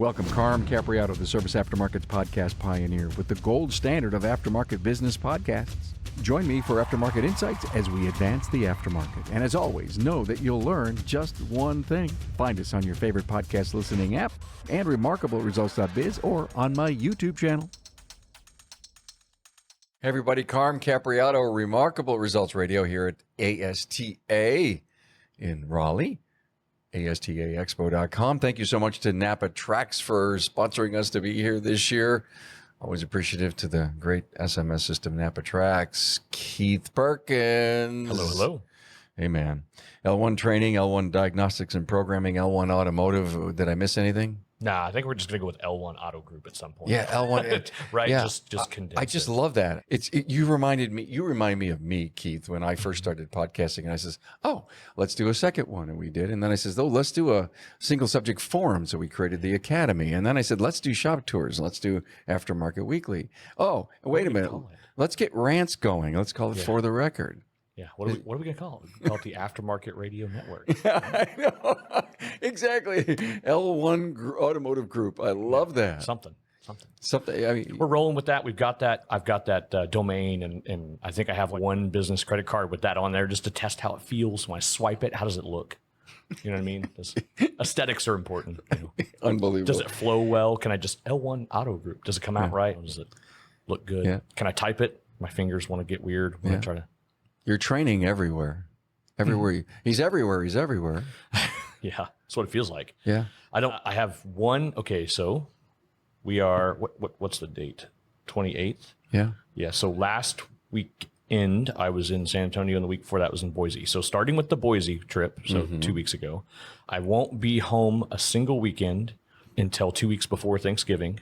Welcome, Carm Capriato, the Service Aftermarket's podcast pioneer with the gold standard of aftermarket business podcasts. Join me for Aftermarket Insights as we advance the aftermarket. And as always, know that you'll learn just one thing. Find us on your favorite podcast listening app and remarkableresults.biz or on my YouTube channel. Hey everybody, Carm Capriato, Remarkable Results Radio here at ASTA in Raleigh. ASTAExpo.com. Thank you so much to NAPA Tracks for sponsoring us to be here this year. Always appreciative to the great SMS system, NAPA Tracks. Keith Perkins. Hello. Hey, man. L1 training, L1 diagnostics and programming, L1 automotive. Did I miss anything? Nah, I think we're just going to go with L1 Auto Group at some point. Yeah, L1. Right? Yeah. Just condense I just it. love that. You remind me of me, Keith, when I first started podcasting. And I says, oh, let's do a second one. And we did. And then I says, oh, let's do a single subject forum. So we created the Academy. And then I said, let's do shop tours. Let's do Aftermarket Weekly. Oh, wait a minute. Let's get rants going. Let's call it For the Record. Yeah. What are we going to call it? Call it the Aftermarket Radio Network. Yeah, I know. Exactly. L1 Automotive Group. I love that. Something. I mean, We're rolling with that. We've got that. I've got that domain, and I think I have one business credit card with that on there just to test how it feels when I swipe it. How does it look? You know what I mean? Aesthetics are important. You know? Unbelievable. Does it flow well? Can I just L1 Auto Group? Does it come out right? Does it look good? Yeah. Can I type it? My fingers want to get weird when I try to. You're training everywhere. He's everywhere. Yeah, that's what it feels like. Yeah. I have one. Okay, so we are, what's the date? 28th? Yeah. Yeah, so last weekend, I was in San Antonio, and the week before that was in Boise. So starting with the Boise trip, so 2 weeks ago, I won't be home a single weekend until 2 weeks before Thanksgiving,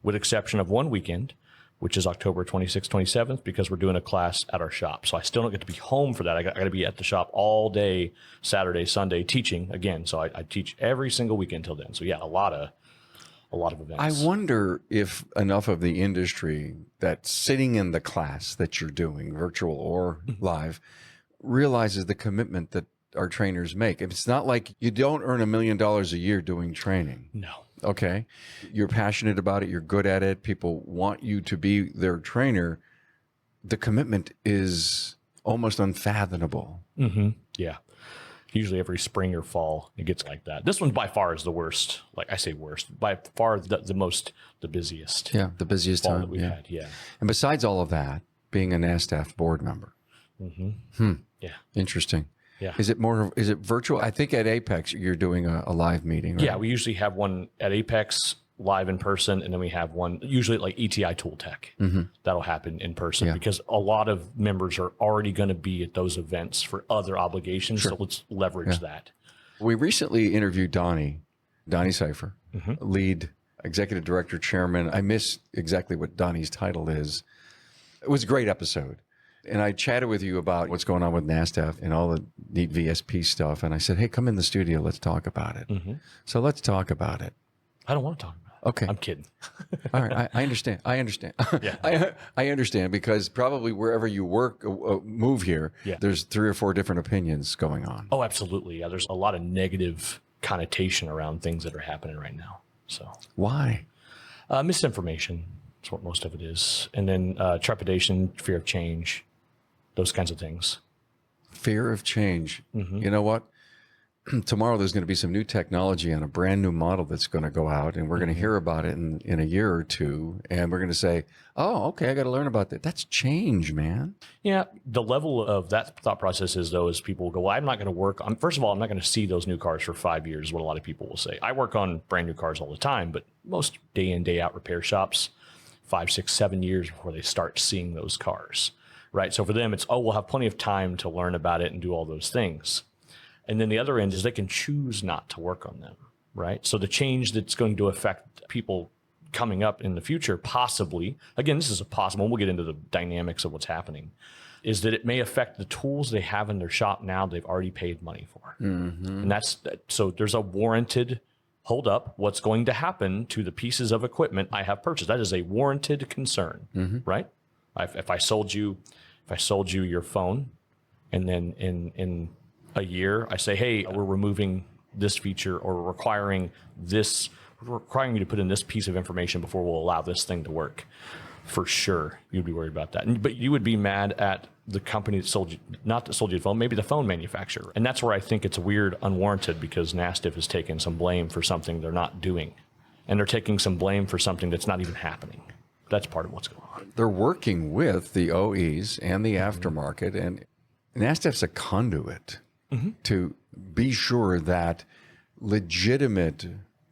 with exception of one weekend, which is October 26th, 27th, because we're doing a class at our shop. So I still don't get to be home for that. I got to be at the shop all day, Saturday, Sunday, teaching again. So I teach every single weekend till then. So yeah, a lot of events. I wonder if enough of the industry that's sitting in the class that you're doing, virtual or live, realizes the commitment that our trainers make. It's not like you don't earn $1 million a year doing training. No. Okay. You're passionate about it. You're good at it. People want you to be their trainer. The commitment is almost unfathomable. Mm-hmm. Yeah. Usually every spring or fall, it gets like that. This one by far is the worst. Like I say worst, by far the busiest. Yeah. The busiest fall time that we've had. Yeah. And besides all of that, being an ASTA board member. Yeah. Interesting. Yeah. Is it virtual? I think at AAPEX you're doing a live meeting, right? Yeah, we usually have one at AAPEX live in person, and then we have one usually like ETI Tool Tech. That'll happen in person because a lot of members are already going to be at those events for other obligations. Sure. So let's leverage that. We recently interviewed Donnie Cipher, lead executive director, chairman. I miss exactly what Donnie's title is. It was a great episode. And I chatted with you about what's going on with NASDAQ and all the neat VSP stuff. And I said, hey, come in the studio. Let's talk about it. So let's talk about it. I don't want to talk about it. Okay. I'm kidding. All right. I understand. Yeah. I understand because probably wherever you work, move here, there's 3 or 4 different opinions going on. Oh, absolutely. Yeah. There's a lot of negative connotation around things that are happening right now. So why? Misinformation. That's what most of it is. And then trepidation, fear of change. Those kinds of things. Fear of change. You know what? Tomorrow there's going to be some new technology on a brand new model that's going to go out, and we're going to hear about it in a year or two, and we're going to say, oh, okay, I got to learn about that. That's change, man. Yeah. The level of that thought process is, though, is people will go, well, I'm not going to work on, first of all, I'm not going to see those new cars for 5 years, is what a lot of people will say. I work on brand new cars all the time, but most day in, day out repair shops, 5, 6, 7 years before they start seeing those cars. Right. So for them, it's, we'll have plenty of time to learn about it and do all those things. And then the other end is they can choose not to work on them. Right. So the change that's going to affect people coming up in the future, possibly, again, this is a possible, we'll get into the dynamics of what's happening, is that it may affect the tools they have in their shop now they've already paid money for. And so there's a warranted hold up what's going to happen to the pieces of equipment I have purchased. That is a warranted concern, right? If I sold you your phone, and then in a year I say, hey, we're removing this feature or requiring this requiring you to put in this piece of information before we'll allow this thing to work. For sure, you'd be worried about that. But you would be mad at the company that sold you, not that sold you the phone, maybe the phone manufacturer. And that's where I think it's weird, unwarranted, because NASTF has taken some blame for something they're not doing. And they're taking some blame for something that's not even happening. That's part of what's going on. They're working with the OEs and the aftermarket, and NASTF's a conduit to be sure that legitimate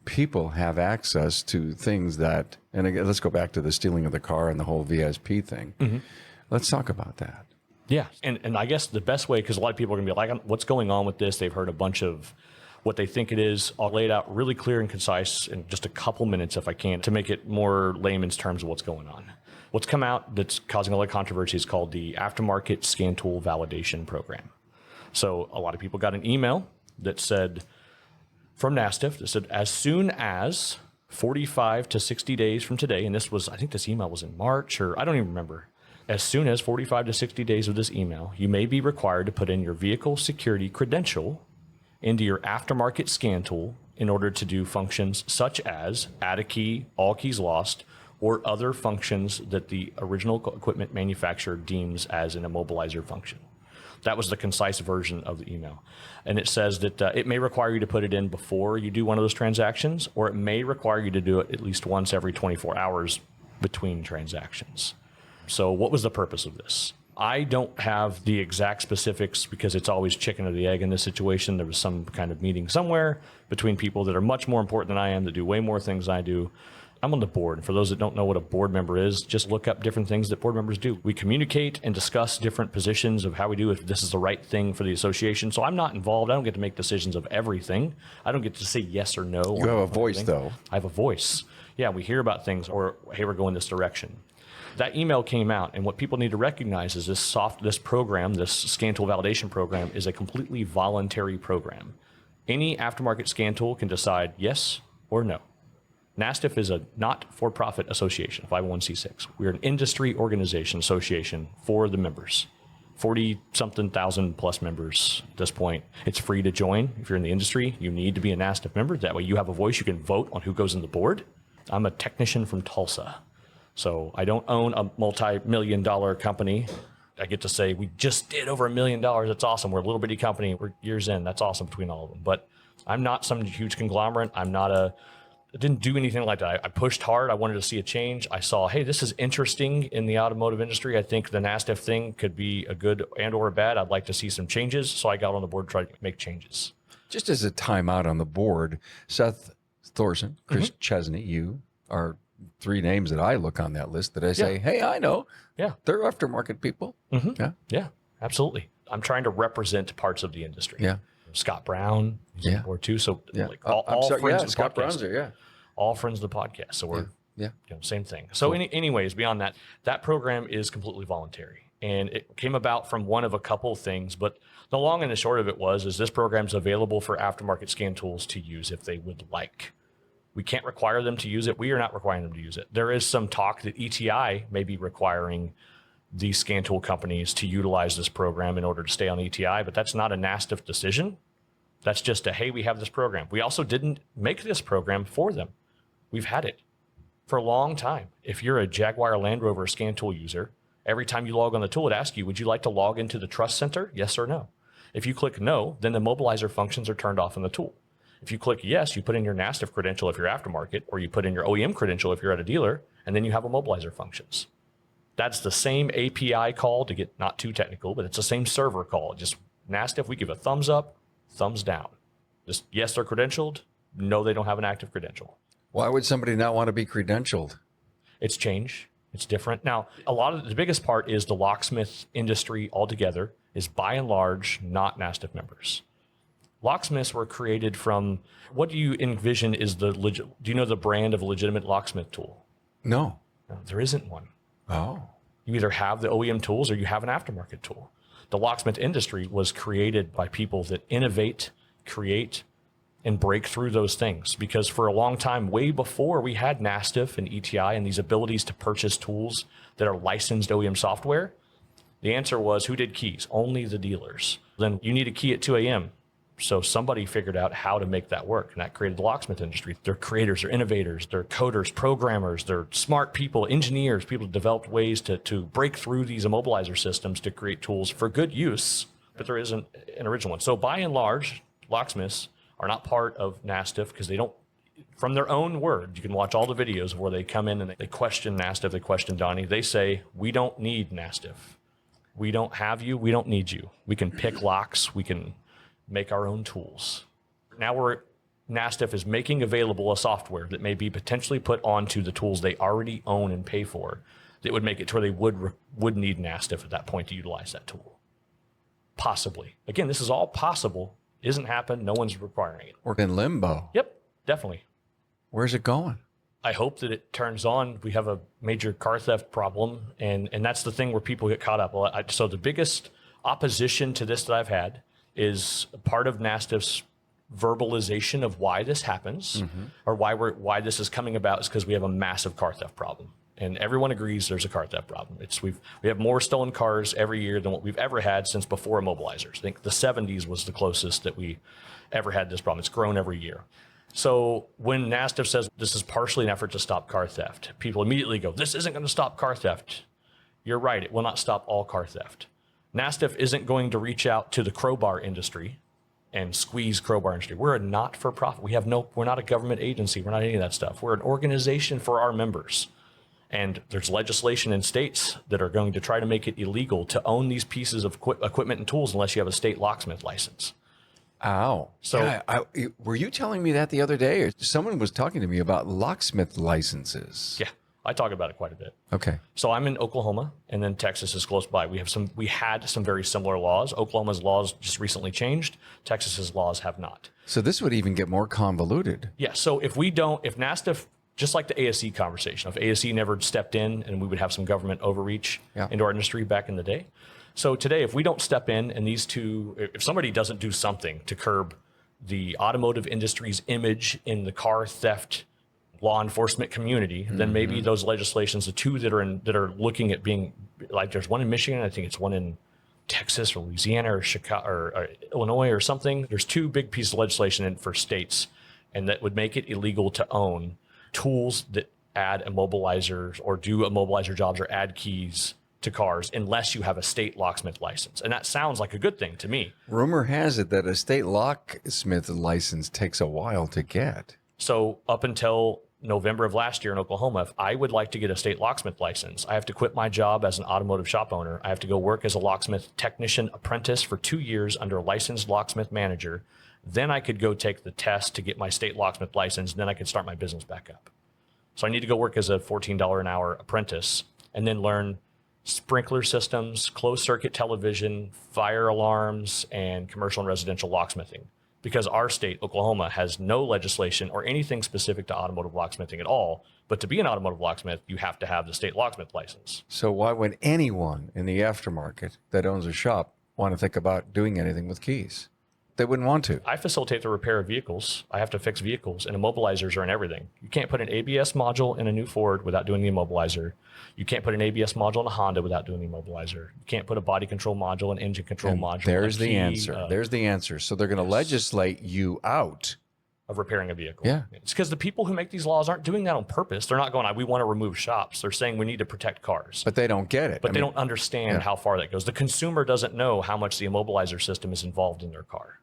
people have access to things that, and again, let's go back to the stealing of the car and the whole VSP thing. Let's talk about that. Yeah. And I guess the best way, because a lot of people are going to be like, what's going on with this? They've heard a bunch of what they think it is. I'll lay it out really clear and concise in just a couple minutes, if I can, to make it more layman's terms of what's going on. What's come out that's causing a lot of controversy is called the Aftermarket Scan Tool Validation Program. So a lot of people got an email that said, from NASTF, that said, as soon as 45 to 60 days from today, and this was, I think this email was in March, or I don't even remember. As soon as 45 to 60 days of this email, you may be required to put in your vehicle security credential into your aftermarket scan tool in order to do functions such as add a key, all keys lost, or other functions that the original equipment manufacturer deems as an immobilizer function. That was the concise version of the email. And it says that it may require you to put it in before you do one of those transactions, or it may require you to do it at least once every 24 hours between transactions. So what was the purpose of this? I don't have the exact specifics because it's always chicken or the egg in this situation. There was some kind of meeting somewhere between people that are much more important than I am, that do way more things than I do. I'm on the board. For those that don't know what a board member is, just look up different things that board members do. We communicate and discuss different positions of how we do if this is the right thing for the association. So I'm not involved. I don't get to make decisions of everything. I don't get to say yes or no. You have a voice, though. I have a voice. Yeah, we hear about things, or hey, we're going this direction. That email came out, and what people need to recognize is this program, this scan tool validation program, is a completely voluntary program. Any aftermarket scan tool can decide yes or no. NASTF is a not-for-profit association, 501c6. We're an industry organization association for the members. 40-something thousand plus members at this point. It's free to join. If you're in the industry, you need to be a NASTF member. That way you have a voice. You can vote on who goes in the board. I'm a technician from Tulsa. So I don't own a multi-million-dollar company. I get to say, we just did over $1 million. That's awesome. We're a little bitty company. We're years in. That's awesome between all of them. But I'm not some huge conglomerate. I didn't do anything like that. I pushed hard. I wanted to see a change. I saw, hey, this is interesting in the automotive industry. I think the NASTF thing could be a good and or a bad. I'd like to see some changes. So I got on the board to try to make changes. Just as a timeout on the board, Seth Thorson, Chris Chesney, you are three names that I look on that list that I say, hey, I know. Yeah. They're aftermarket people. Yeah, absolutely. I'm trying to represent parts of the industry. Yeah. Scott Brown, he's on board too. So like all friends of the Scott podcast. Brown's there, All friends of the podcast. So we're same thing. So Cool. anyways, beyond that program is completely voluntary. And it came about from one of a couple of things, but the long and the short of it is this program's available for aftermarket scan tools to use if they would like. We can't require them to use it. We are not requiring them to use it. There is some talk that ETI may be requiring these scan tool companies to utilize this program in order to stay on ETI, but that's not a NASTF decision. That's just hey, we have this program. We also didn't make this program for them. We've had it for a long time. If you're a Jaguar Land Rover scan tool user, every time you log on the tool, it asks you, would you like to log into the Trust Center? Yes or no. If you click no, then the mobilizer functions are turned off on the tool. If you click yes, you put in your NASTF credential if you're aftermarket, or you put in your OEM credential if you're at a dealer, and then you have a mobilizer functions. That's the same API call, to get not too technical, but it's the same server call. Just NASTF, we give a thumbs up, thumbs down. Just yes, they're credentialed. No, they don't have an active credential. Why would somebody not want to be credentialed? It's change. It's different. Now, a lot of the biggest part is the locksmith industry altogether is by and large not NASTF members. Locksmiths were created from, what do you envision is do you know the brand of a legitimate locksmith tool? No. No, there isn't one. Oh. You either have the OEM tools or you have an aftermarket tool. The locksmith industry was created by people that innovate, create, and break through those things. Because for a long time, way before we had NASTF and ETI and these abilities to purchase tools that are licensed OEM software, the answer was, who did keys? Only the dealers. Then you need a key at 2 a.m. So somebody figured out how to make that work, and that created the locksmith industry. They're creators, they're innovators, they're coders, programmers, they're smart people, engineers, people who developed ways to break through these immobilizer systems to create tools for good use, but there isn't an original one. So by and large, locksmiths are not part of NASTF because they don't, from their own word, you can watch all the videos where they come in and they question NASTF, they question Donnie. They say, we don't need NASTF. We don't have you, we don't need you. We can pick locks, we can make our own tools. Now NASTF is making available a software that may be potentially put onto the tools they already own and pay for that would make it to where they would need NASTF at that point to utilize that tool. Possibly. Again, this is all possible. Isn't happened. No one's requiring it. We're in limbo. Yep, definitely. Where's it going? I hope that it turns on. We have a major car theft problem, and that's the thing where people get caught up. So the biggest opposition to this that I've had is part of NASTF's verbalization of why this happens, or why this is coming about, is because we have a massive car theft problem, and everyone agrees there's a car theft problem. We have more stolen cars every year than what we've ever had since before immobilizers. I think the 70s was the closest that we ever had this problem. It's grown every year. So when NASTF says this is partially an effort to stop car theft, people immediately go, this isn't going to stop car theft. You're right, it will not stop all car theft. NASTF isn't going to reach out to the crowbar industry and squeeze crowbar industry. We're a not-for-profit. We're not a government agency. We're not any of that stuff. We're an organization for our members. And there's legislation in states that are going to try to make it illegal to own these pieces of equipment and tools unless you have a state locksmith license. Ow. So yeah, were you telling me that the other day? Or someone was talking to me about locksmith licenses. yeah, I talk about it quite a bit. Okay. So I'm in Oklahoma, and then Texas is close by. We had some very similar laws. Oklahoma's laws just recently changed. Texas's laws have not. So this would even get more convoluted. Yeah. So if NASTF, just like the ASE conversation, if ASE never stepped in, and we would have some government overreach into our industry back in the day. So today, if we don't step in, and if somebody doesn't do something to curb the automotive industry's image in the car theft law enforcement community, then maybe those legislations, the two that are looking at being, like there's one in Michigan, I think it's one in Texas or Louisiana or Chicago or Illinois or something. There's two big pieces of legislation for states, and that would make it illegal to own tools that add immobilizers or do immobilizer jobs or add keys to cars unless you have a state locksmith license. And that sounds like a good thing to me. Rumor has it that a state locksmith license takes a while to get. So up until November of last year in Oklahoma, if I would like to get a state locksmith license, I have to quit my job as an automotive shop owner. I have to go work as a locksmith technician apprentice for 2 years under a licensed locksmith manager. Then I could go take the test to get my state locksmith license, and then I could start my business back up. So I need to go work as a $14 an hour apprentice and then learn sprinkler systems, closed circuit television, fire alarms, and commercial and residential locksmithing. Because our state, Oklahoma, has no legislation or anything specific to automotive locksmithing at all. But to be an automotive locksmith, you have to have the state locksmith license. So why would anyone in the aftermarket that owns a shop want to think about doing anything with keys? They wouldn't want to. I facilitate the repair of vehicles. I have to fix vehicles, and immobilizers are in everything. You can't put an ABS module in a new Ford without doing the immobilizer. You can't put an ABS module in a Honda without doing the immobilizer. You can't put a body control module, an engine control module. There's the answer. There's the answer. So they're going to legislate you out of repairing a vehicle. Yeah. It's because the people who make these laws aren't doing that on purpose. They're not going, we want to remove shops. They're saying we need to protect cars. But they don't get it. But they don't understand how far that goes. The consumer doesn't know how much the immobilizer system is involved in their car.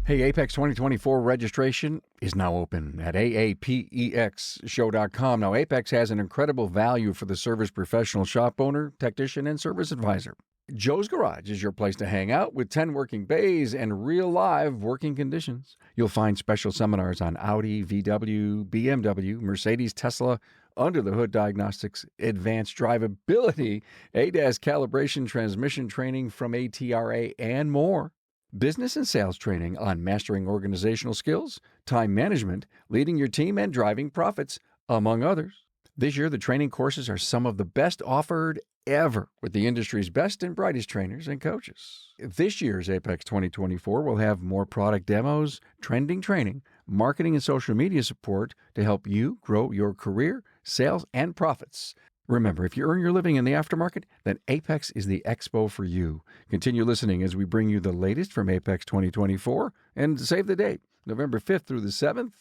Hey, AAPEX 2024 registration is now open at AAPEXshow.com. Now, AAPEX has an incredible value for the service professional, shop owner, technician, and service advisor. Joe's Garage is your place to hang out with 10 working bays and real live working conditions. You'll find special seminars on Audi, VW, BMW, Mercedes, Tesla, under-the-hood diagnostics, advanced drivability, ADAS calibration, transmission training from ATRA, and more. Business and sales training on mastering organizational skills, time management, leading your team, and driving profits, among others. This year, the training courses are some of the best offered ever with the industry's best and brightest trainers and coaches. This year's AAPEX 2024 will have more product demos, trending training, marketing and social media support to help you grow your career, sales, and profits. Remember, if you earn your living in the aftermarket, then AAPEX is the expo for you. Continue listening as we bring you the latest from AAPEX 2024 and save the date, November 5th through the 7th.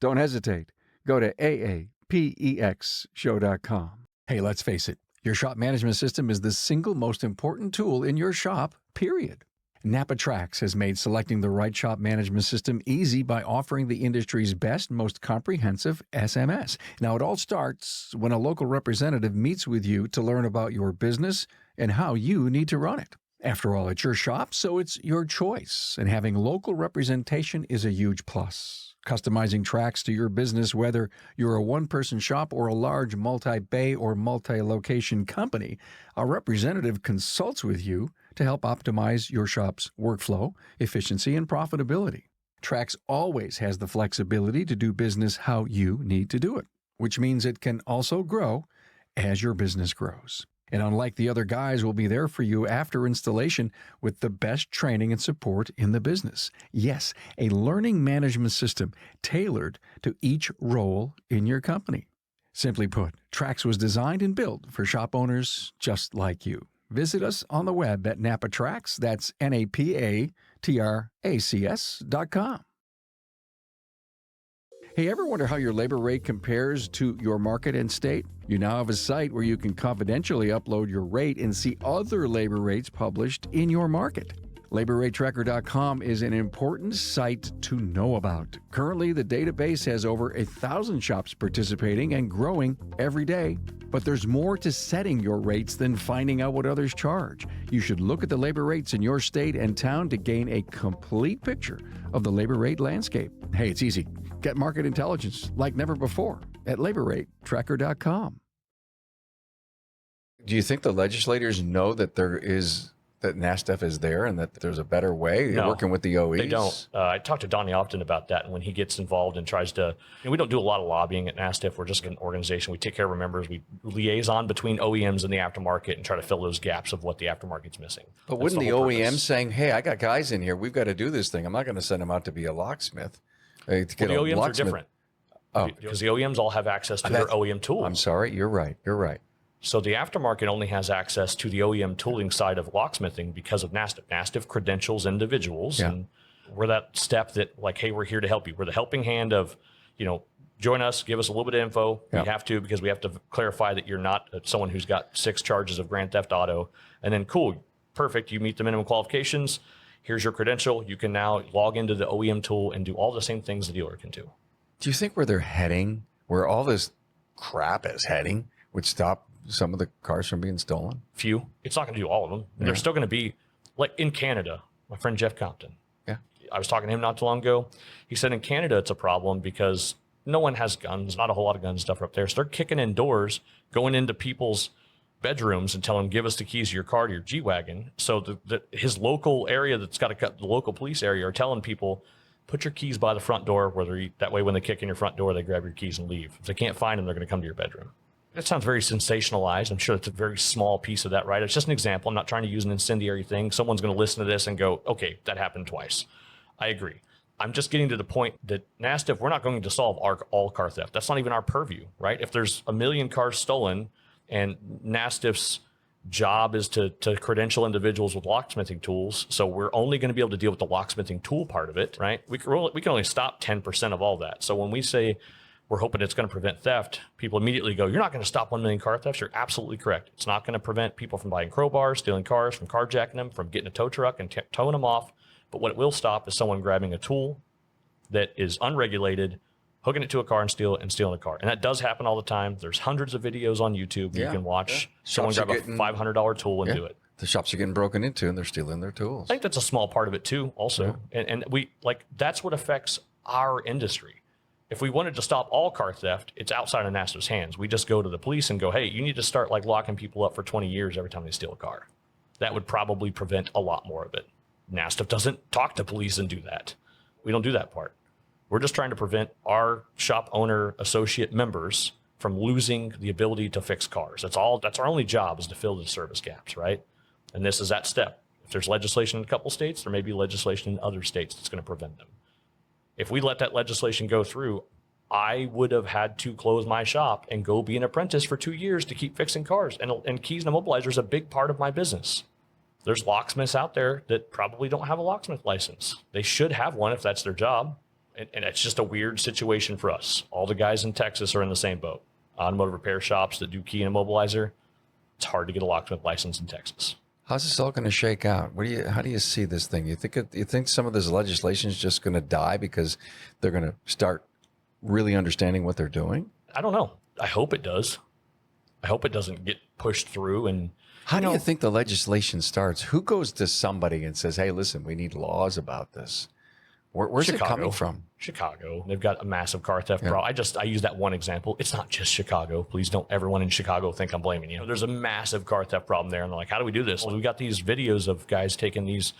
Don't hesitate. Go to AAPEXshow.com. Hey, let's face it, your shop management system is the single most important tool in your shop, period. NAPA Trax has made selecting the right shop management system easy by offering the industry's best, most comprehensive SMS. Now, it all starts when a local representative meets with you to learn about your business and how you need to run it. After all, it's your shop, so it's your choice, and having local representation is a huge plus. Customizing Trax to your business, whether you're a one-person shop or a large multi-bay or multi-location company, a representative consults with you to help optimize your shop's workflow, efficiency, and profitability. Trax always has the flexibility to do business how you need to do it, which means it can also grow as your business grows. And unlike the other guys, will be there for you after installation with the best training and support in the business. Yes, a learning management system tailored to each role in your company. Simply put, Trax was designed and built for shop owners just like you. Visit us on the web at NAPA Trax, that's NAPATRACS.com. Hey, ever wonder how your labor rate compares to your market and state? You now have a site where you can confidentially upload your rate and see other labor rates published in your market. LaborRateTracker.com is an important site to know about. Currently, the database has over 1,000 shops participating and growing every day. But there's more to setting your rates than finding out what others charge. You should look at the labor rates in your state and town to gain a complete picture of the labor rate landscape. Hey, it's easy. Get market intelligence like never before at LaborRateTracker.com. Do you think the legislators know that that NASTF is there and that there's a better way working with the OEs? They don't. I talk to Donnie often about that, and when he gets involved and tries to, we don't do a lot of lobbying at NASTF. We're just an organization. We take care of our members. We liaison between OEMs and the aftermarket and try to fill those gaps of what the aftermarket's missing. But wouldn't the OEM saying, hey, I got guys in here, we've got to do this thing. I'm not going to send them out to be a locksmith. The OEMs are different. Because the OEMs all have access to their OEM tools. I'm sorry. You're right. So the aftermarket only has access to the OEM tooling side of locksmithing because of NASTF. NASTF credentials individuals, and we're that step that, like, hey, we're here to help you. We're the helping hand of, join us, give us a little bit of info. We have to, because we have to clarify that you're not someone who's got 6 charges of grand theft auto. And then, cool, perfect, you meet the minimum qualifications. Here's your credential. You can now log into the OEM tool and do all the same things the dealer can do. Do you think where they're heading, where all this crap is heading, would stop some of the cars from being stolen? Few. It's not going to do all of them. Yeah. There's still going to be, like in Canada, my friend Jeff Compton. Yeah. I was talking to him not too long ago. He said in Canada it's a problem because no one has guns, not a whole lot of gun stuff up there. So they're kicking in doors, going into people's bedrooms and telling them, give us the keys to your car, to your G-Wagon. So his local area that's got to cut, the local police area, are telling people, put your keys by the front door, that way when they kick in your front door, they grab your keys and leave. If they can't find them, they're going to come to your bedroom. That sounds very sensationalized. I'm sure it's a very small piece of that, right? It's just an example. I'm not trying to use an incendiary thing. Someone's going to listen to this and go, okay, that happened twice. I agree. I'm just getting to the point that NASTF, we're not going to solve all car theft. That's not even our purview, right? If there's 1 million cars stolen and NASTF's job is to credential individuals with locksmithing tools, so we're only going to be able to deal with the locksmithing tool part of it, right? We can only stop 10% of all that. So when we say we're hoping it's going to prevent theft, people immediately go, you're not going to stop 1 million car thefts. You're absolutely correct. It's not going to prevent people from buying crowbars, stealing cars, from carjacking them, from getting a tow truck and towing them off. But what it will stop is someone grabbing a tool that is unregulated, hooking it to a car and stealing a car. And that does happen all the time. There's hundreds of videos on YouTube you can watch. Someone grab a $500 tool and do it. The shops are getting broken into and they're stealing their tools. I think that's a small part of it too, also. Yeah. And we, that's what affects our industry. If we wanted to stop all car theft, it's outside of NASTF's hands. We just go to the police and go, hey, you need to start locking people up for 20 years every time they steal a car. That would probably prevent a lot more of it. NASTF doesn't talk to police and do that. We don't do that part. We're just trying to prevent our shop owner associate members from losing the ability to fix cars. That's our only job, is to fill the service gaps, right? And this is that step. If there's legislation in a couple states, there may be legislation in other states that's going to prevent them. If we let that legislation go through, I would have had to close my shop and go be an apprentice for 2 years to keep fixing cars. And keys and immobilizer is a big part of my business. There's locksmiths out there that probably don't have a locksmith license. They should have one if that's their job. And it's just a weird situation for us. All the guys in Texas are in the same boat. Automotive repair shops that do key and immobilizer, it's hard to get a locksmith license in Texas. How's this all going to shake out? How do you see this thing? You think some of this legislation is just going to die because they're going to start really understanding what they're doing? I don't know. I hope it does. I hope it doesn't get pushed through. And how do you think the legislation starts? Who goes to somebody and says, "Hey, listen, we need laws about this"? Where's Chicago. it coming from? Chicago. They've got a massive car theft problem. I use that one example. It's not just Chicago. Please don't everyone in Chicago think I'm blaming you. There's a massive car theft problem there. And they're like, how do we do this? Well, we've got these videos of guys taking these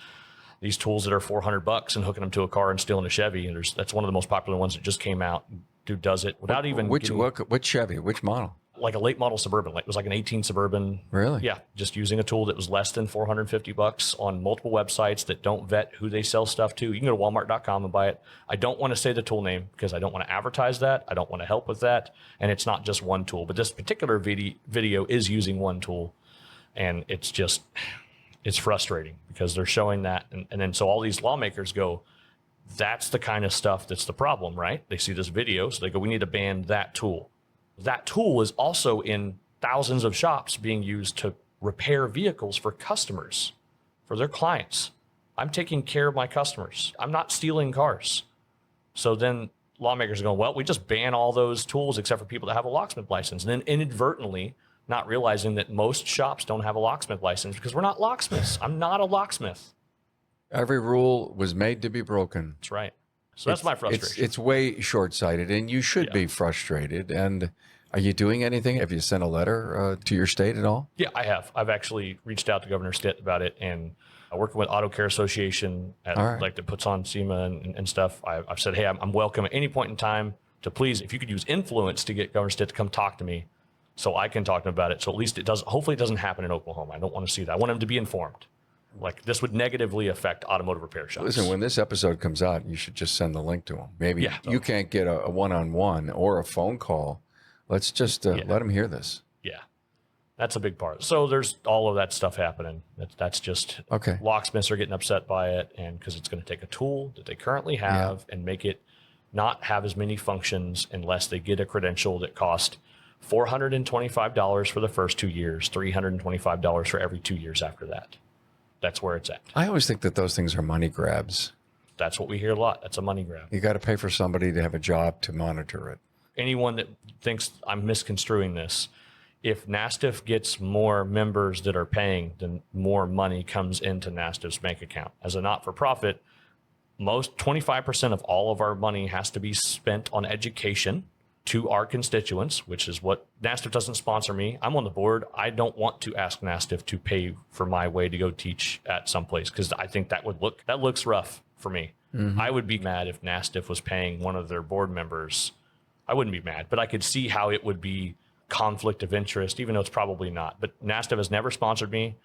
tools that are $400 and hooking them to a car and stealing a Chevy. And that's one of the most popular ones that just came out. Dude does it without which Chevy? Which model? Like a late model Suburban. It was like an 18 Suburban. Really? Yeah. Just using a tool that was less than $450 on multiple websites that don't vet who they sell stuff to. You can go to walmart.com and buy it. I don't want to say the tool name because I don't want to advertise that. I don't want to help with that. And it's not just one tool, but this particular video is using one tool. And it's frustrating because they're showing that. And then so all these lawmakers go, that's the kind of stuff that's the problem, right? They see this video. So they go, we need to ban that tool. That tool is also in thousands of shops being used to repair vehicles for customers, for their clients. I'm taking care of my customers. I'm not stealing cars. So then lawmakers are going, well, we just ban all those tools except for people that have a locksmith license. And then inadvertently not realizing that most shops don't have a locksmith license because we're not locksmiths. I'm not a locksmith. Every rule was made to be broken. That's right. So that's my frustration. It's way short-sighted, and you should be frustrated. And are you doing anything? Have you sent a letter to your state at all? Yeah, I have. I've actually reached out to Governor Stitt about it, and working with Auto Care Association that puts on SEMA and stuff. I've said, hey, I'm welcome at any point in time to please, if you could use influence to get Governor Stitt to come talk to me so I can talk to him about it. So at least it does. Hopefully it doesn't happen in Oklahoma. I don't want to see that. I want him to be informed. Like this would negatively affect automotive repair shops. Listen, when this episode comes out, you should just send the link to him. Maybe you can't get a one-on-one or a phone call. Let's just let him hear this. Yeah, that's a big part. So there's all of that stuff happening. That's just okay. Locksmiths are getting upset by it, and because it's going to take a tool that they currently have and make it not have as many functions unless they get a credential that cost $425 for the first 2 years, $325 for every 2 years after that. That's where it's at. I always think that those things are money grabs. That's what we hear a lot. That's a money grab. You got to pay for somebody to have a job to monitor it. Anyone that thinks I'm misconstruing this, if NASTF gets more members that are paying, then more money comes into NASTF's bank account. As a not-for-profit, 25% of all of our money has to be spent on education to our constituents, which is what NASTF doesn't sponsor me. I'm on the board. I don't want to ask NASTF to pay for my way to go teach at some place because I think that looks rough for me. Mm-hmm. I would be mad if NASTF was paying one of their board members. I wouldn't be mad, but I could see how it would be conflict of interest, even though it's probably not. But NASTF has never sponsored me.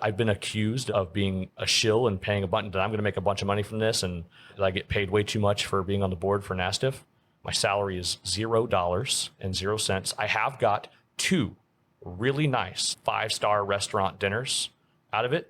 I've been accused of being a shill and paying that I'm going to make a bunch of money from this and that I get paid way too much for being on the board for NASTF. My salary is $0.00. I have got 2 really nice 5-star restaurant dinners out of it.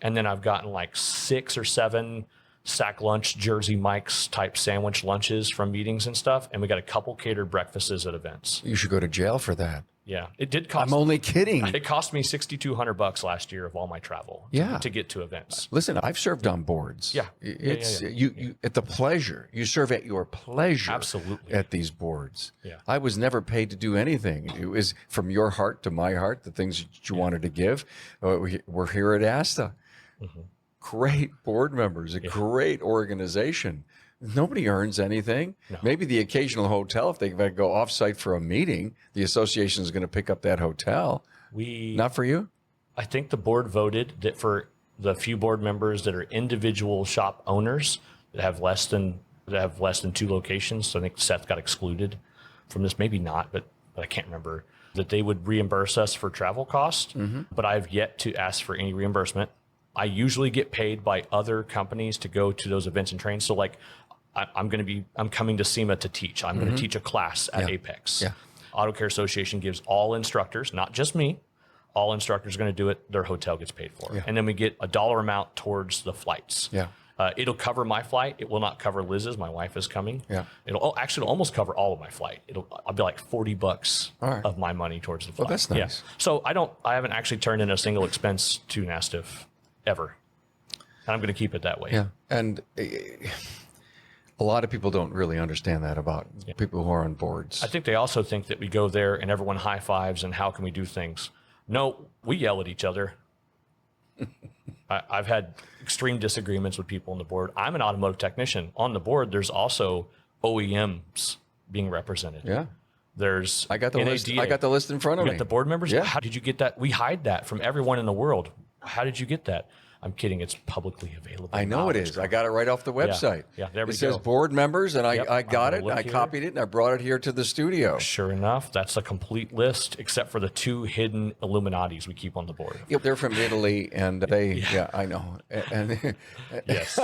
And then I've gotten like 6 or 7 sack lunch, Jersey Mike's type sandwich lunches from meetings and stuff. And we got a couple catered breakfasts at events. You should go to jail for that. Yeah, it did cost. I'm only kidding. It cost me $6,200 last year of all my travel. To get to events. Listen, I've served on boards. Yeah, it's you at the pleasure. You serve at your pleasure. Absolutely. At these boards. Yeah, I was never paid to do anything. It was from your heart to my heart. The things that you wanted to give. We're here at ASTA. Mm-hmm. Great board members. A great organization. Nobody earns anything. No. Maybe the occasional hotel, if they go off-site for a meeting, the association is going to pick up that hotel. Not for you? I think the board voted that for the few board members that are individual shop owners that have less than 2 locations. So I think Seth got excluded from this. Maybe not, but I can't remember. That they would reimburse us for travel costs. Mm-hmm. But I've yet to ask for any reimbursement. I usually get paid by other companies to go to those events and trains. So like I'm coming to SEMA to teach. I'm going to teach a class at AAPEX. Yeah. Auto Care Association gives all instructors, not just me, all instructors are going to do it. Their hotel gets paid for. Yeah. And then we get a dollar amount towards the flights. Yeah. It'll cover my flight. It will not cover Liz's. My wife is coming. Yeah. It'll almost cover all of my flight. I'll be like $40 All right. of my money towards the flight. Well, that's nice. Yeah. So I haven't actually turned in a single expense to NASTF ever. And I'm going to keep it that way. Yeah. And a lot of people don't really understand that about people who are on boards. I think they also think that we go there and everyone high fives and how can we do things? No, we yell at each other. I've had extreme disagreements with people on the board. I'm an automotive technician. On the board, there's also OEMs being represented. Yeah. There's I got the list. NADA. I got the list in front of You me. got the board members? Yeah. How did you get that? We hide that from everyone in the world. How did you get that? I'm kidding. It's publicly available. I know it is. I got it right off the website. Yeah, there we It says go. board members, and Yep, I got I'm it. gonna look I here. copied it, and I brought it here to the studio. Sure enough, that's a complete list, except for the 2 hidden Illuminatis we keep on the board. Yep, they're from Italy, and they, yeah, I know. And Yes.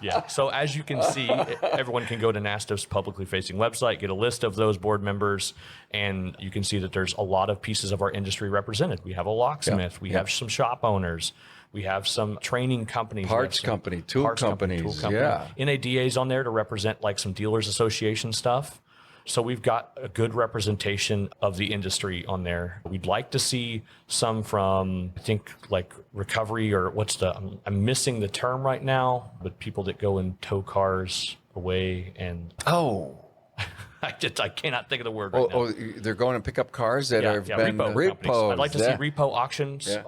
Yeah. So as you can see, everyone can go to NASTF's publicly facing website, get a list of those board members, and you can see that there's a lot of pieces of our industry represented. We have a locksmith. We have some shop owners. We have some training companies. Parts company, tool companies, yeah. NADA's on there to represent like some dealers association stuff. So we've got a good representation of the industry on there. We'd like to see some from, I think, like recovery or I'm missing the term right now, but people that go and tow cars away and oh, I cannot think of the word right now. oh, they're going to pick up cars that have been repo companies. repoed. I'd like to see repo auctions. Yeah.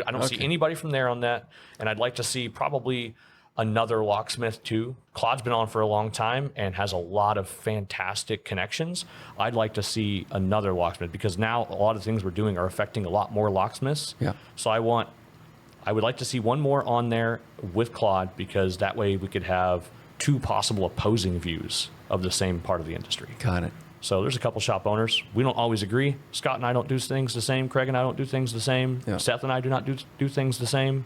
I don't see anybody from there on that. And I'd like to see probably another locksmith too. Claude's been on for a long time and has a lot of fantastic connections. I'd like to see another locksmith because now a lot of things we're doing are affecting a lot more locksmiths. Yeah. So I would like to see one more on there with Claude because that way we could have 2 possible opposing views of the same part of the industry. Got it. So there's a couple shop owners. We don't always agree. Scott and I don't do things the same. Craig and I don't do things the same. Yeah. Seth and I do not do things the same.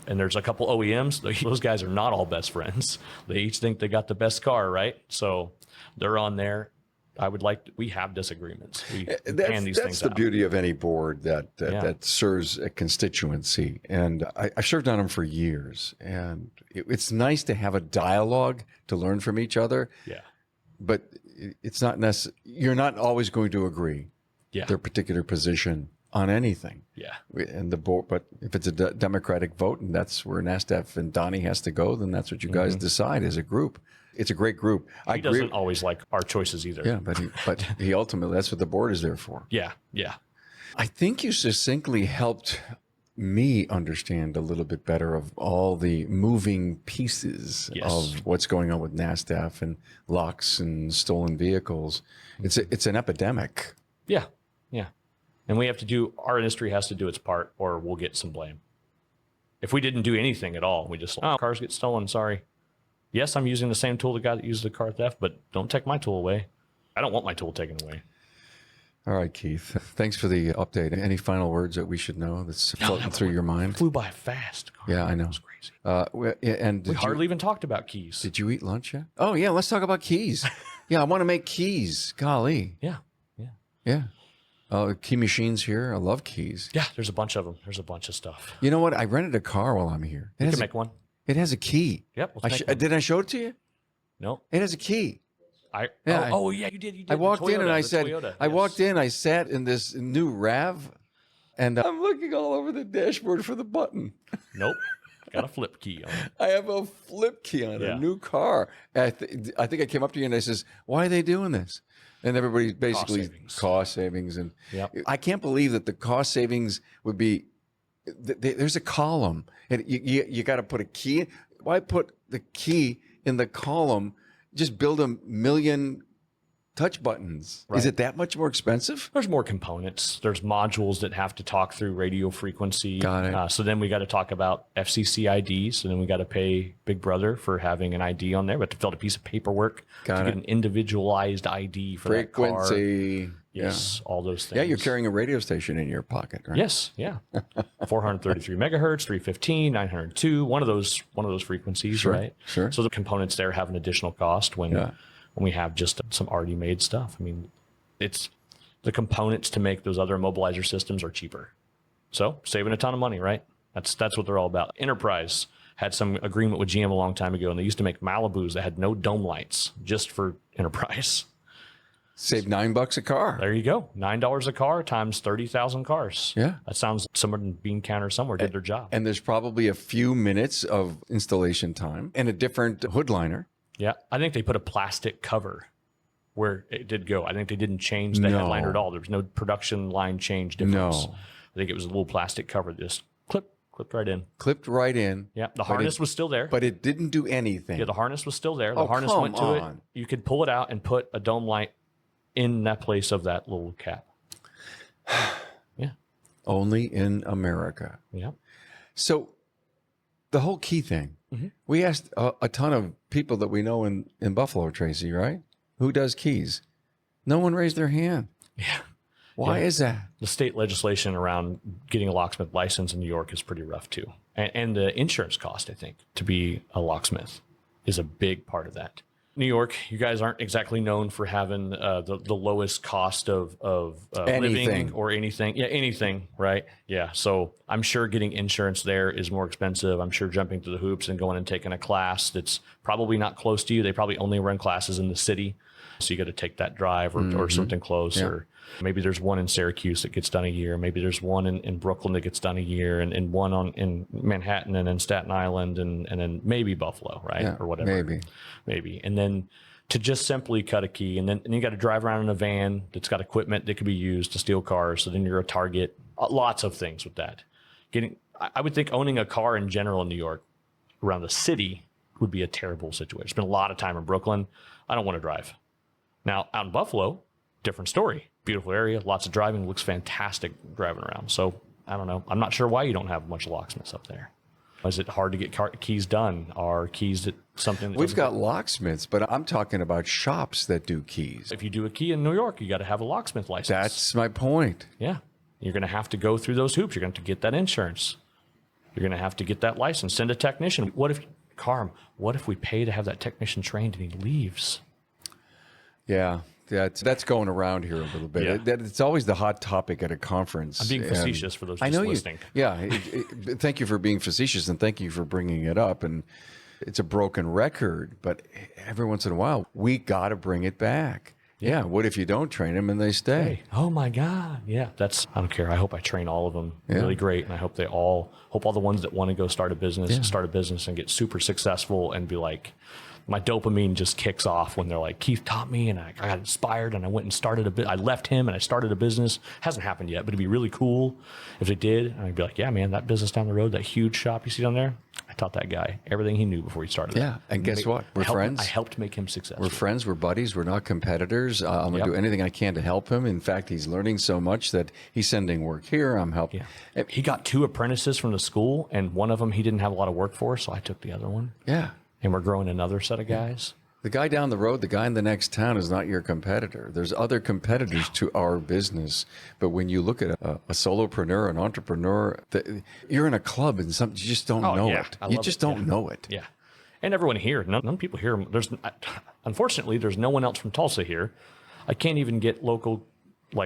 And there's a couple OEMs. Those guys are not all best friends. They each think they got the best car, right? So they're on there. We have disagreements. We pan these things out. That's the beauty of any board that serves a constituency. And I've served on them for years. And it's nice to have a dialogue to learn from each other. Yeah. But it's not necessary. You're not always going to agree their particular position on anything. Yeah. And the board, but if it's a Democratic vote and that's where NASTF and Donnie has to go, then that's what you guys decide as a group. It's a great group. He doesn't always like our choices either. Yeah, but he ultimately, that's what the board is there for. Yeah, yeah. I think you succinctly helped me understand a little bit better of all the moving pieces of what's going on with NASTF and locks and stolen vehicles. It's an epidemic. Yeah, yeah. And our industry has to do its part or we'll get some blame. If we didn't do anything at all, we just, cars get stolen, sorry. Yes, I'm using the same tool the guy that used the car theft, but don't take my tool away. I don't want my tool taken away. All right, Keith. Thanks for the update. Any final words that we should know that's floating through your mind? Flew by fast. Yeah, I know. It was crazy. And We hardly even talked about keys. Did you eat lunch yet? Oh, yeah. Let's talk about keys. Yeah, I want to make keys. Golly. Yeah. Yeah. Key machines here. I love keys. Yeah, there's a bunch of them. There's a bunch of stuff. You know what? I rented a car while I'm here. You can make one. It has a key. Yep. Did I show it to you? No. It has a key. Yeah, you did. I walked in and I said, Toyota, I sat in this new RAV and I'm looking all over the dashboard for the button. Nope. Got a flip key on it. I have a flip key on a new car. I think I came up to you and I says, why are they doing this? And everybody basically cost savings. And I can't believe that the cost savings would be, there's a column and you got to put a key in. Why put the key in the column? Just build a million touch buttons. Right. Is it that much more expensive? There's more components. There's modules that have to talk through radio frequency. Got it. So then we got to talk about FCC IDs. So then we got to pay Big Brother for having an ID on there. We have to fill out a piece of paperwork to get an individualized ID for that car. Frequency. Yes, all those things. Yeah, you're carrying a radio station in your pocket, right? Yes, yeah. 433 megahertz, 315, 902, one of those frequencies, Sure, right? sure. So the components there have an additional cost when we have just some already made stuff. I mean, it's the components to make those other immobilizer systems are cheaper. So saving a ton of money, right? That's what they're all about. Enterprise had some agreement with GM a long time ago, and they used to make Malibus that had no dome lights just for Enterprise. Save $9 a car. There you go. $9 a car times 30,000 cars. Yeah. That sounds someone in bean counter somewhere did their job. And there's probably a few minutes of installation time and a different hood liner. Yeah. I think they put a plastic cover where it did go. I think they didn't change the headliner at all. There was no production line change difference. No. I think it was a little plastic cover that just clipped right in. Clipped right in. Yeah. The harness was still there. But it didn't do anything. Yeah, the harness was still there. The harness went to it. You could pull it out and put a dome light in that place of that little cap. Yeah. Only in America. Yeah. So the whole key thing, we asked a ton of people that we know in Buffalo, Tracy, right? Who does keys? No one raised their hand. Yeah. Why is that? The state legislation around getting a locksmith license in New York is pretty rough too. And the insurance cost, I think, to be a locksmith is a big part of that. New York, you guys aren't exactly known for having the lowest cost of living or anything. Yeah, anything, right? Yeah. So I'm sure getting insurance there is more expensive. I'm sure jumping through the hoops and going and taking a class that's probably not close to you. They probably only run classes in the city. So you got to take that drive or something close. Yeah. Or maybe there's one in Syracuse that gets done a year. Maybe there's one in Brooklyn that gets done a year, and one in Manhattan and in Staten Island and then maybe Buffalo, right? Yeah, or whatever. Maybe. And then to just simply cut a key, and you got to drive around in a van that's got equipment that could be used to steal cars. So then you're a target. Lots of things with that. I would think owning a car in general in New York around the city would be a terrible situation. Spent a lot of time in Brooklyn. I don't want to drive. Now, out in Buffalo, different story. Beautiful area, lots of driving, looks fantastic driving around. So, I don't know. I'm not sure why you don't have a bunch of locksmiths up there. Is it hard to get keys done? Are keys that something that we've got locksmiths, but I'm talking about shops that do keys. If you do a key in New York, you got to have a locksmith license. That's my point. Yeah. You're going to have to go through those hoops. You're going to have to get that insurance. You're going to have to get that license. Send a technician. What if we pay to have that technician trained and he leaves? Yeah, that's going around here a little bit. Yeah. It's always the hot topic at a conference. I'm being facetious for those just listening. Thank you for being facetious, and thank you for bringing it up. And it's a broken record, but every once in a while, we got to bring it back. Yeah. What if you don't train them and they stay? Hey, oh my God. Yeah. I don't care. I hope I train all of them really great. And I hope all the ones that want to go start a business and get super successful and be like, my dopamine just kicks off when they're like, Keith taught me and I got inspired and I went and started I left him and I started a business. Hasn't happened yet, but it'd be really cool if they did. And I'd be like, yeah, man, that business down the road, that huge shop you see down there, I taught that guy everything he knew before he started. Yeah. And guess what? We're friends. I helped make him successful. We're friends. We're buddies. We're not competitors. I'm going to do anything I can to help him. In fact, he's learning so much that he's sending work here. I'm helping. Yeah. He got 2 apprentices from the school, and one of them he didn't have a lot of work for, so I took the other one. Yeah. And we're growing another set of guys. The guy down the road, the guy in the next town is not your competitor. There's other competitors to our business. But when you look at a solopreneur, an entrepreneur, you're in a club and you just don't know it. You just don't know it. Yeah. And everyone here, none people here, unfortunately, there's no one else from Tulsa here. I can't even get local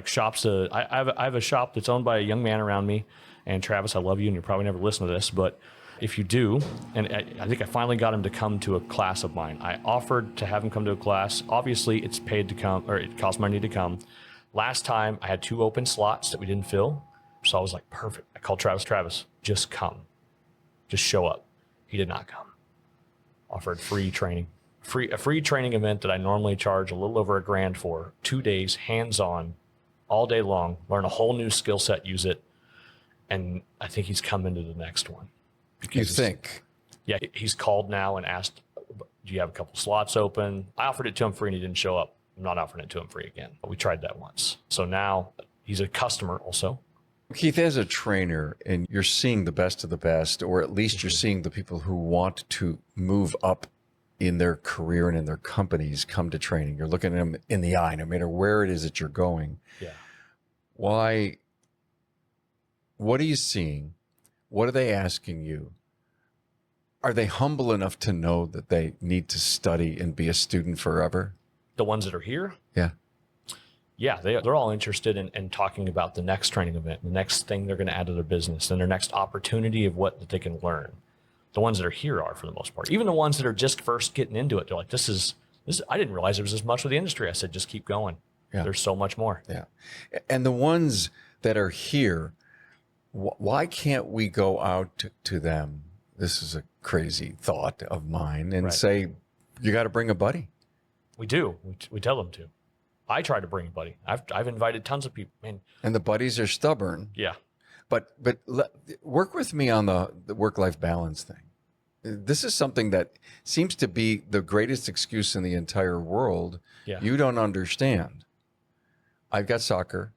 shops. I have a shop that's owned by a young man around me. And Travis, I love you, and you'll probably never listen to this, but if you do, and I think I finally got him to come to a class of mine. I offered to have him come to a class. Obviously, it's paid to come, or it costs money to come. Last time, I had 2 open slots that we didn't fill. So I was like, perfect. I called Travis, just come. Just show up. He did not come. Offered free training. A free training event that I normally charge a little over $1,000 for. 2 days, hands-on, all day long. Learn a whole new skill set, use it. And I think he's coming to the next one. You think? Yeah, he's called now and asked, do you have a couple slots open? I offered it to him free and he didn't show up. I'm not offering it to him free again. But we tried that once. So now he's a customer also. Keith, as a trainer, and you're seeing the best of the best, or at least you're seeing the people who want to move up in their career and in their companies come to training. You're looking at them in the eye, no matter where it is that you're going. Yeah. Why? What are you seeing? What are they asking you? Are they humble enough to know that they need to study and be a student forever? The ones that are here? Yeah. Yeah, they're all interested in talking about the next training event, the next thing they're going to add to their business, and their next opportunity of what that they can learn. The ones that are here are, for the most part. Even the ones that are just first getting into it, they're like, this is I didn't realize there was as much with the industry. I said, just keep going. Yeah. There's so much more. Yeah. And the ones that are here, why can't we go out to them? This is a crazy thought of mine, and say, you got to bring a buddy. We do. We tell them to. I try to bring a buddy. I've invited tons of people. Man. And the buddies are stubborn. Yeah. But work with me on the work-life balance thing. This is something that seems to be the greatest excuse in the entire world. Yeah. You don't understand. I've got soccer.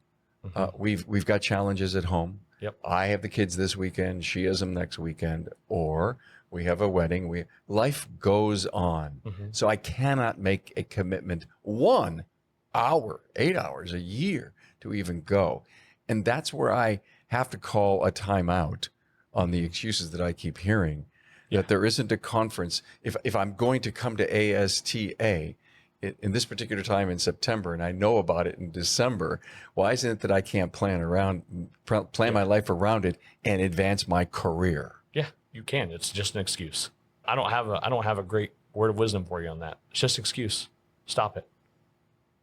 We've got challenges at home. Yep. I have the kids this weekend. She has them next weekend. Or we have a wedding. Life goes on. So I cannot make a commitment 1 hour, 8 hours a year to even go. And that's where I have to call a timeout on the excuses that I keep hearing, that there isn't a conference. If I'm going to come to ASTA in this particular time in September, and I know about it in December, why isn't it that I can't plan my life around it and advance my career? Yeah, you can. It's just an excuse. I don't have a great word of wisdom for you on that. It's just an excuse. Stop it.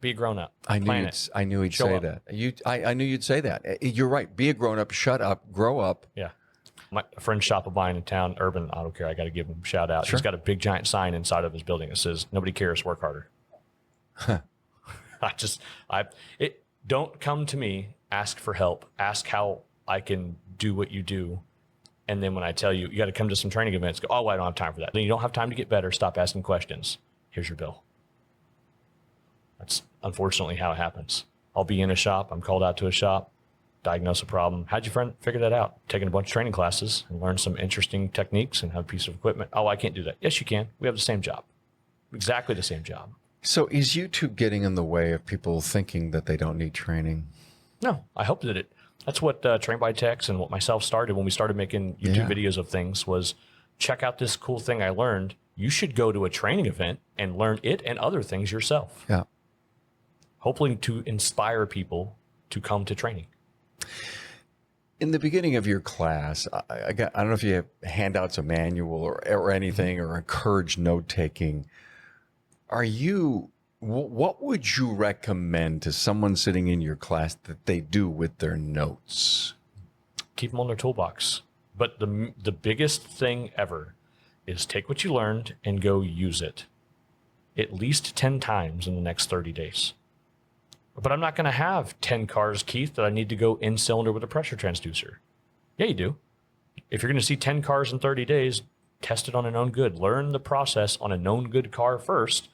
Be a grown up. I knew he'd say that. I knew you'd say that. You're right. Be a grown up. Shut up. Grow up. Yeah. My friend's shop of mine in town, Urban Auto Care, I got to give him a shout out. Sure. He's got a big giant sign inside of his building that says, "Nobody cares. Work harder." Don't come to me, ask for help, ask how I can do what you do. And then when I tell you, you got to come to some training events, go, oh, well, I don't have time for that. Then you don't have time to get better. Stop asking questions. Here's your bill. That's unfortunately how it happens. I'll be in a shop. I'm called out to a shop, diagnose a problem. How'd your friend figure that out? Taking a bunch of training classes and learn some interesting techniques and have a piece of equipment. Oh, I can't do that. Yes, you can. We have the same job. Exactly the same job. So is YouTube getting in the way of people thinking that they don't need training? No, I hope that that's what Train by Techs and what myself started when we started making YouTube videos of things was check out this cool thing I learned. You should go to a training event and learn it and other things yourself. Yeah. Hopefully to inspire people to come to training. In the beginning of your class, I don't know if you have handouts, a manual or anything, or encourage note-taking. What would you recommend to someone sitting in your class that they do with their notes? Keep them on their toolbox. But the biggest thing ever is take what you learned and go use it at least 10 times in the next 30 days. But I'm not going to have 10 cars, Keith, that I need to go in cylinder with a pressure transducer. Yeah, you do. If you're going to see 10 cars in 30 days, test it on a known good. Learn the process on a known good car first.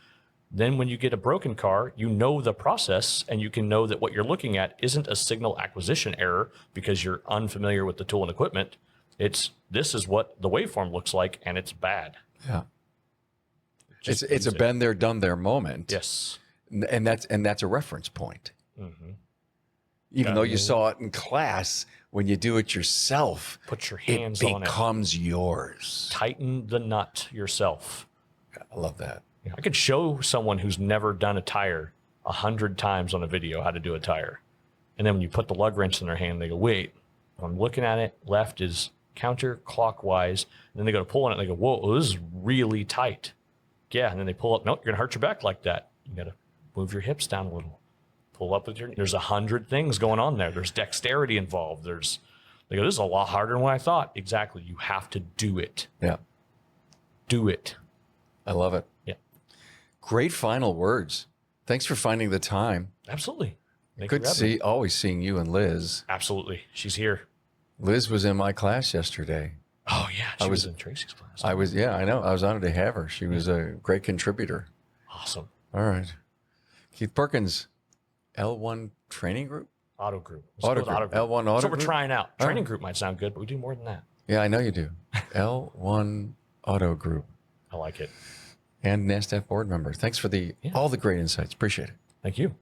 Then when you get a broken car, you know the process and you can know that what you're looking at isn't a signal acquisition error because you're unfamiliar with the tool and equipment. This is what the waveform looks like and it's bad. Yeah. It's a been there, done there moment. Yes. And that's a reference point. Even though you saw it in class, when you do it yourself, put your hands on it. It becomes yours. Tighten the nut yourself. I love that. I could show someone who's never done a tire 100 times on a video how to do a tire. And then when you put the lug wrench in their hand, they go, wait, I'm looking at it. Left is counterclockwise. And then they go to pull on it and they go, whoa, this is really tight. Yeah. And then they pull up. Nope, you're going to hurt your back like that. You got to move your hips down a little. Pull up with there's 100 things going on there. There's dexterity involved. They go, this is a lot harder than what I thought. Exactly. You have to do it. Yeah. Do it. I love it. Yeah. Great final words. Thanks for finding the time. Absolutely. Good to see, always seeing you and Liz. Absolutely. She's here. Liz was in my class yesterday. Oh yeah. She was in Tracy's class. I know. I was honored to have her. She was a great contributor. Awesome. All right. Keith Perkins, L1 Training Group? Auto Group. Auto Group. L1 Auto Group. So we're trying out. Training Group might sound good, but we do more than that. Yeah, I know you do. L1 Auto Group. I like it. and NASDAQ board member. Thanks for all the great insights. Appreciate it. Thank you.